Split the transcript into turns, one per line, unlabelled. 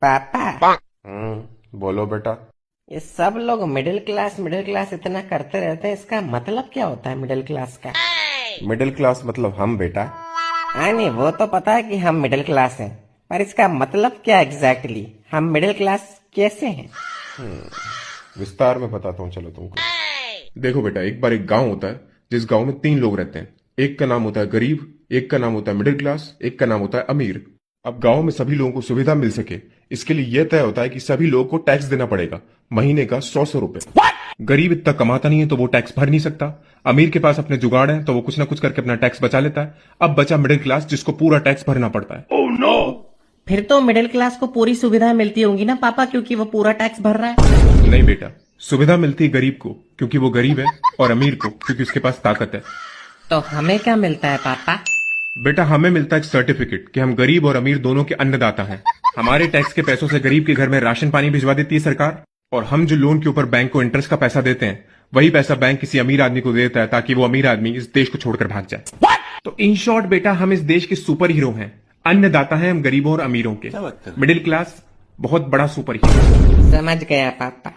पापा,
बोलो बेटा।
ये सब लोग मिडिल क्लास इतना करते रहते हैं, इसका मतलब क्या होता है मिडिल क्लास का?
मिडिल क्लास मतलब हम बेटा।
हाँ नहीं, वो तो पता है कि हम मिडिल क्लास हैं, पर इसका मतलब क्या एग्जैक्टली? हम मिडिल क्लास कैसे हैं?
विस्तार में बताता हूँ चलो तुमको। देखो बेटा, एक बार एक गांव होता है जिस गांव में 3 लोग रहते हैं। एक का नाम होता है गरीब, एक का नाम होता है मिडिल क्लास, एक का नाम होता है अमीर। अब गांव में सभी लोगों को सुविधा मिल सके, इसके लिए यह तय होता है कि सभी लोगों को टैक्स देना पड़ेगा, महीने का 100 रुपए। गरीब इतना कमाता नहीं है तो वो टैक्स भर नहीं सकता। अमीर के पास अपने जुगाड़ है तो वो कुछ ना कुछ करके अपना टैक्स बचा लेता है। अब बचा मिडिल क्लास जिसको पूरा टैक्स भरना पड़ता है।
फिर तो मिडिल क्लास को पूरी सुविधा मिलती होंगी ना पापा, क्योंकि वो पूरा टैक्स भर रहा है।
नहीं बेटा, सुविधा मिलती है गरीब को क्योंकि वो गरीब है, और अमीर को क्योंकि उसके पास ताकत है।
तो हमें क्या मिलता है पापा?
बेटा, हमें मिलता है एक सर्टिफिकेट कि हम गरीब और अमीर दोनों के अन्नदाता हैं। हमारे टैक्स के पैसों से गरीब के घर में राशन पानी भिजवा देती है सरकार, और हम जो लोन के ऊपर बैंक को इंटरेस्ट का पैसा देते हैं, वही पैसा बैंक किसी अमीर आदमी को देता है ताकि वो अमीर आदमी इस देश को छोड़कर भाग जाए। तो इन शॉर्ट बेटा, हम इस देश के सुपर हीरो हैं। अन्नदाता हैं हम गरीबों और अमीरों के। मिडिल क्लास बहुत बड़ा सुपर हीरो।
समझ गया पापा।